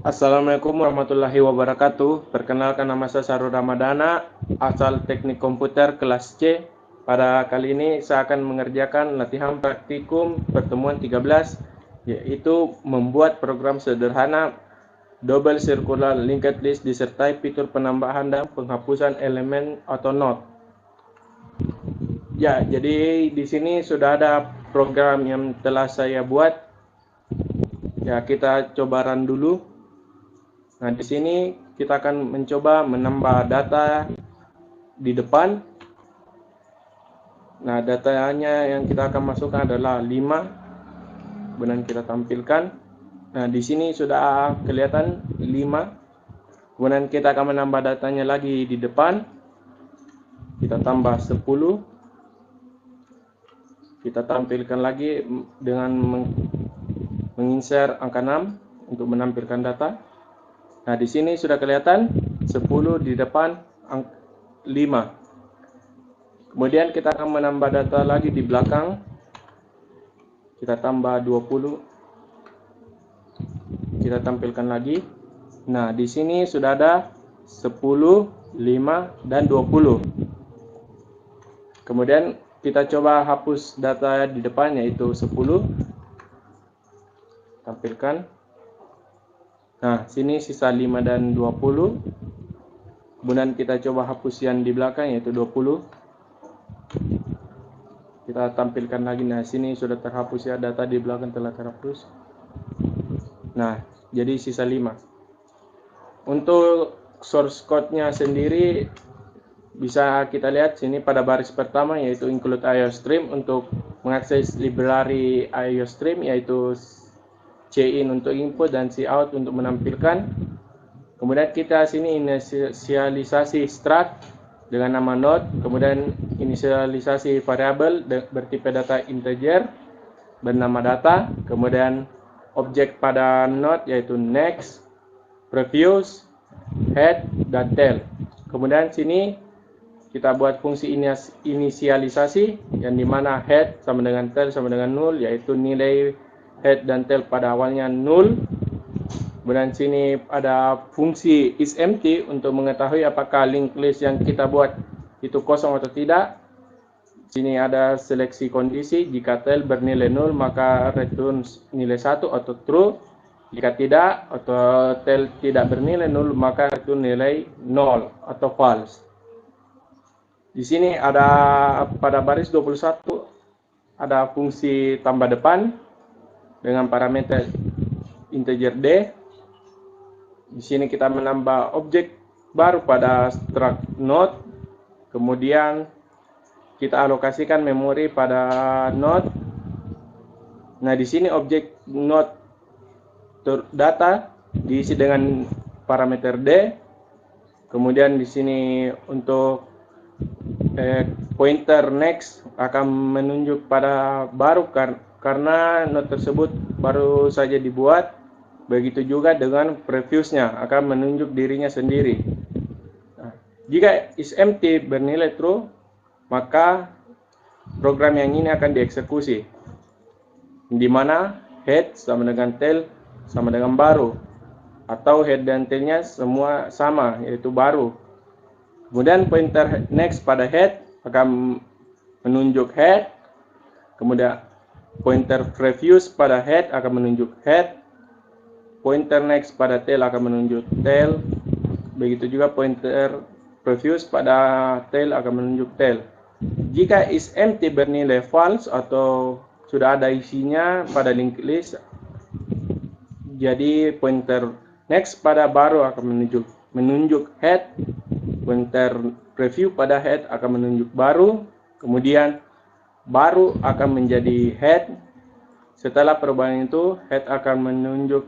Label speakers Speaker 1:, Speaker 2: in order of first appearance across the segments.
Speaker 1: Assalamualaikum warahmatullahi wabarakatuh. Perkenalkan, nama saya Sarul Ramadana, asal Teknik Komputer kelas C. Pada kali ini saya akan mengerjakan latihan praktikum pertemuan 13, yaitu membuat program sederhana double circular linked list disertai fitur penambahan dan penghapusan elemen atau not. Ya, jadi di sini sudah ada program yang telah saya buat. Ya, kita coba run dulu. Nah, di sini kita akan mencoba menambah data di depan. Nah, datanya yang kita akan masukkan adalah 5. Kemudian kita tampilkan. Nah, di sini sudah kelihatan 5. Kemudian kita akan menambah datanya lagi di depan. Kita tambah 10. Kita tampilkan lagi dengan menginsert angka 6 untuk menampilkan data. Nah, di sini sudah kelihatan 10 di depan 5. Kemudian kita akan menambah data lagi di belakang. Kita tambah 20. Kita tampilkan lagi. Nah, di sini sudah ada 10, 5, dan 20. Kemudian kita coba hapus data di depan, yaitu 10. Tampilkan. Nah, sini sisa 5 dan 20. Kemudian kita coba hapus yang di belakang, yaitu 20. Kita tampilkan lagi. Nah, sini sudah terhapus ya, data di belakang telah terhapus. Nah, jadi sisa 5. Untuk source code-nya sendiri bisa kita lihat sini pada baris pertama, yaitu include IOStream untuk mengakses library IOStream, yaitu cin untuk input dan cout untuk menampilkan. Kemudian kita sini inisialisasi struct dengan nama node, kemudian inisialisasi variabel bertipe data integer bernama data, kemudian objek pada node yaitu next, previous, head, dan tail. Kemudian sini kita buat fungsi inisialisasi yang dimana head sama dengan tail sama dengan null, yaitu nilai head dan tail pada awalnya null. Kemudian sini ada fungsi isEmpty untuk mengetahui apakah linked list yang kita buat itu kosong atau tidak. Sini ada seleksi kondisi, jika tail bernilai null maka return nilai 1 atau true. Jika tidak atau tail tidak bernilai null maka return nilai 0 atau false. Di sini ada pada baris 21 ada fungsi tambah depan dengan parameter integer d. Di sini kita menambah objek baru pada struct node, kemudian kita alokasikan memori pada node. Nah, di sini objek node data diisi dengan parameter d. Kemudian di sini untuk pointer next akan menunjuk pada baru karena node tersebut baru saja dibuat. Begitu juga dengan previousnya akan menunjuk dirinya sendiri. Nah, jika isEmpty bernilai true, maka program yang ini akan dieksekusi, di mana head sama dengan tail sama dengan baru, atau head dan tailnya semua sama, yaitu baru. Kemudian pointer next pada head akan menunjuk head, kemudian pointer previous pada head akan menunjuk head, pointer next pada tail akan menunjuk tail, begitu juga pointer previous pada tail akan menunjuk tail. Jika isEmpty bernilai false atau sudah ada isinya pada linked list, jadi pointer next pada baru akan menunjuk head, pointer preview pada head akan menunjuk baru, kemudian baru akan menjadi head. Setelah perubahan itu, head akan menunjuk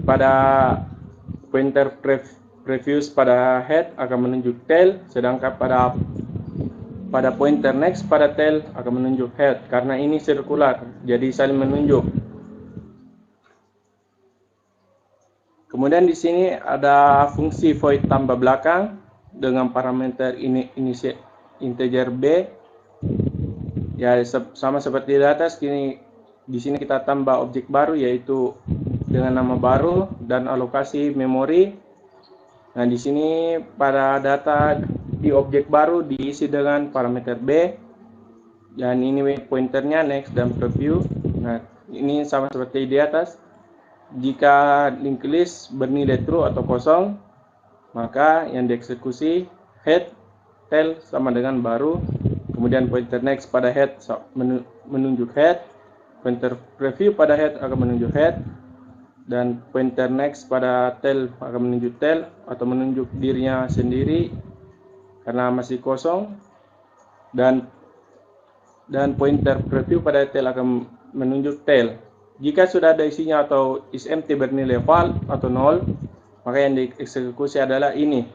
Speaker 1: pada pointer previous pada head akan menunjuk tail, sedangkan pada pointer next pada tail akan menunjuk head. Karena ini sirkular, jadi saling menunjuk. Kemudian di sini ada fungsi void tambah belakang dengan parameter integer b. Ya, sama seperti di atas. Di sini kita tambah objek baru, yaitu dengan nama baru dan alokasi memori. Nah, di sini pada data di objek baru diisi dengan parameter B, dan ini pointernya next dan preview. Nah, ini sama seperti di atas. Jika linked list bernilai true atau kosong, maka yang dieksekusi head tail sama dengan baru. Kemudian pointer next pada head menunjuk head, pointer preview pada head akan menunjuk head, dan pointer next pada tail akan menunjuk tail atau menunjuk dirinya sendiri karena masih kosong, dan pointer preview pada tail akan menunjuk tail. Jika sudah ada isinya atau is empty bernilai val atau 0, maka yang dieksekusi adalah ini.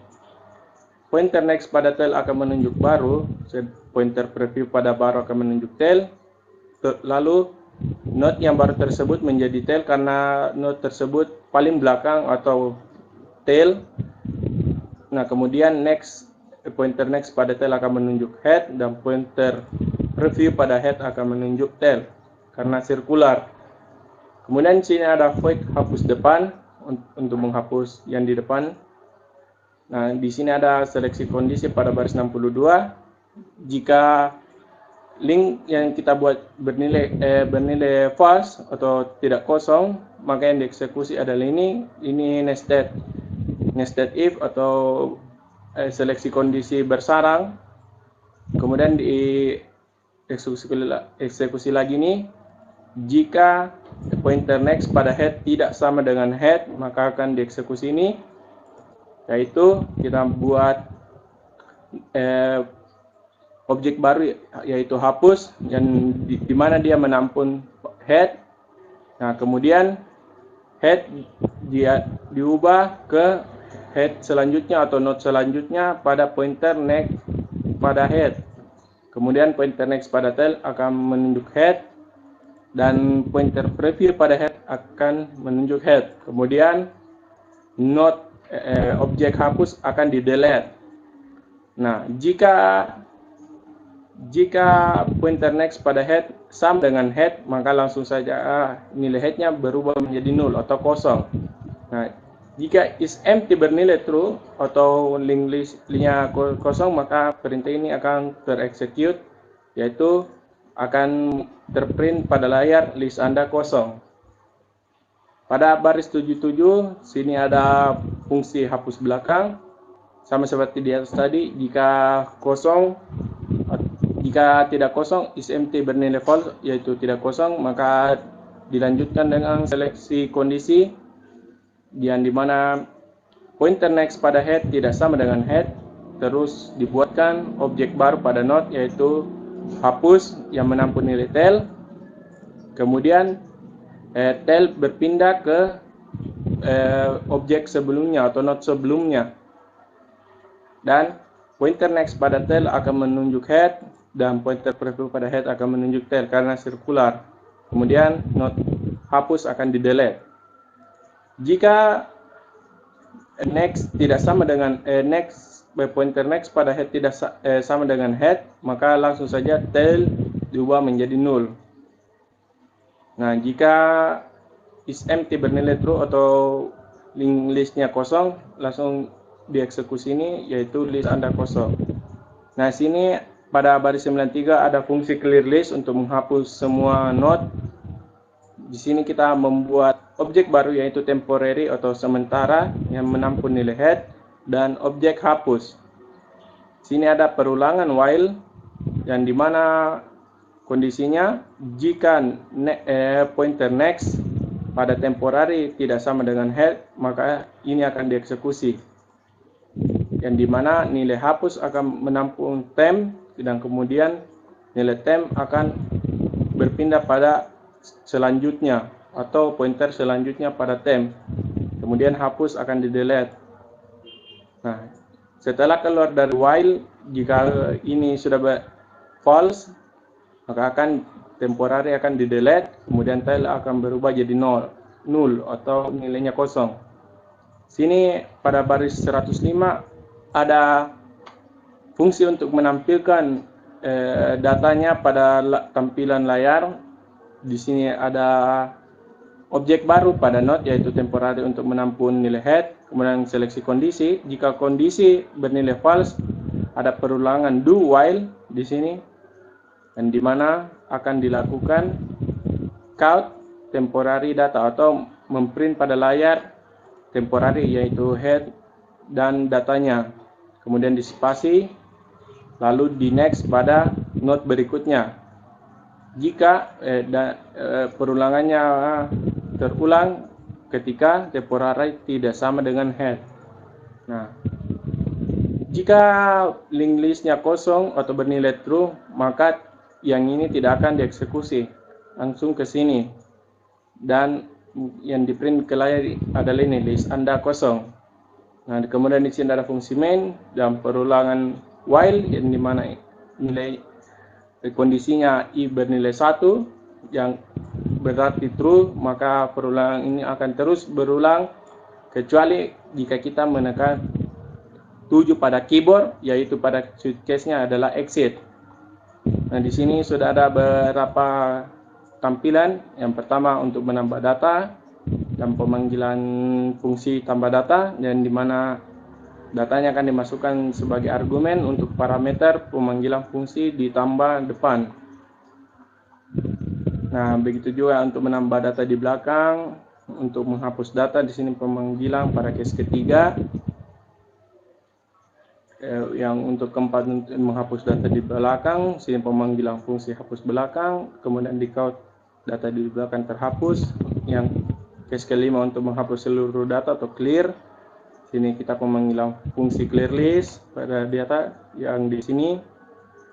Speaker 1: Pointer next pada tail akan menunjuk baru, pointer preview pada baru akan menunjuk tail, lalu node yang baru tersebut menjadi tail karena node tersebut paling belakang atau tail. Nah, kemudian pointer next pada tail akan menunjuk head, dan pointer preview pada head akan menunjuk tail karena sirkular. Kemudian sini ada void hapus depan untuk menghapus yang di depan. Nah, di sini ada seleksi kondisi pada baris 62. Jika link yang kita buat bernilai false atau tidak kosong, maka yang dieksekusi adalah ini nested if atau seleksi kondisi bersarang. Kemudian eksekusi lagi nih, jika pointer next pada head tidak sama dengan head, maka akan dieksekusi ini, yaitu kita buat objek baru yaitu hapus, yang di mana dia menampung head. Nah, kemudian head dia diubah ke head selanjutnya atau node selanjutnya pada pointer next pada head. Kemudian pointer next pada tail akan menunjuk head, dan pointer preview pada head akan menunjuk head. Kemudian node objek hapus akan di delete. Nah, jika pointer next pada head sama dengan head, maka langsung saja nilai headnya berubah menjadi 0 atau kosong. Nah, jika is empty bernilai true atau linked listnya kosong, maka perintah ini akan terexecute, yaitu akan terprint pada layar list Anda kosong. Pada baris 77, sini ada fungsi hapus belakang. Sama seperti di atas tadi, jika tidak kosong, is empty bernilai false, yaitu tidak kosong, maka dilanjutkan dengan seleksi kondisi, yang dimana pointer next pada head tidak sama dengan head, terus dibuatkan objek baru pada node, yaitu hapus yang menampung nilai tail. Kemudian tail berpindah ke objek sebelumnya atau node sebelumnya, dan pointer next pada tail akan menunjuk head, dan pointer preview pada head akan menunjuk tail karena sirkular. Kemudian node hapus akan di delete. Jika next tidak sama dengan pointer next pada head tidak sama dengan head, maka langsung saja tail diubah menjadi 0. Nah, jika is empty bernilai true atau link listnya kosong, langsung dieksekusi ini, yaitu list Anda kosong. Nah, sini pada baris 93 ada fungsi clear list untuk menghapus semua node. Di sini kita membuat objek baru, yaitu temporary atau sementara, yang menampung nilai head, dan objek hapus. Sini ada perulangan while, yang dimana kondisinya jika pointer next pada temporary tidak sama dengan head, maka ini akan dieksekusi, yang dimana nilai hapus akan menampung temp, dan kemudian nilai temp akan berpindah pada selanjutnya atau pointer selanjutnya pada temp. Kemudian hapus akan di delete. Nah, setelah keluar dari while, jika ini sudah false, maka temporary akan di delete, kemudian tail akan berubah jadi 0 atau nilainya kosong. Sini pada baris 105 ada fungsi untuk menampilkan datanya pada tampilan layar. Di sini ada objek baru pada node yaitu temporary untuk menampung nilai head, kemudian seleksi kondisi. Jika kondisi bernilai false, ada perulangan do while di sini, dan di mana akan dilakukan count temporary data atau memprint pada layar temporary yaitu head dan datanya, kemudian dispasi, lalu di next pada node berikutnya. Jika perulangannya terulang ketika temporary tidak sama dengan head. Nah, jika linked listnya kosong atau bernilai true, maka yang ini tidak akan dieksekusi, langsung ke sini, dan yang di print ke layar adalah ini list Anda kosong. Nah, kemudian di sini ada fungsi main dan perulangan while, yang dimana nilai kondisinya i bernilai 1 yang berarti true, maka perulangan ini akan terus berulang kecuali jika kita menekan 7 pada keyboard, yaitu pada switch case-nya adalah exit. Nah, di sini sudah ada beberapa tampilan. Yang pertama untuk menambah data dan pemanggilan fungsi tambah data, dan dimana datanya akan dimasukkan sebagai argumen untuk parameter pemanggilan fungsi ditambah depan. Nah, begitu juga untuk menambah data di belakang. Untuk menghapus data di sini pemanggilan pada case ketiga. Yang untuk keempat untuk menghapus data di belakang, sini pemanggilan fungsi hapus belakang, kemudian di count data di belakang terhapus. Yang case kelima untuk menghapus seluruh data atau clear. Sini kita pemanggilan fungsi clear list pada data yang di sini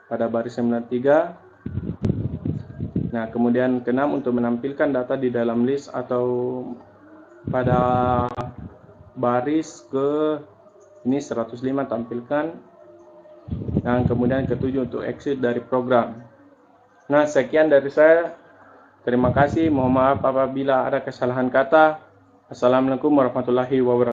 Speaker 1: pada baris 93. Nah, kemudian keenam untuk menampilkan data di dalam list atau pada baris ke ini 105 tampilkan. Dan kemudian ketujuh untuk exit dari program. Nah, sekian dari saya. Terima kasih. Mohon maaf apabila ada kesalahan kata. Assalamualaikum warahmatullahi wabarakatuh.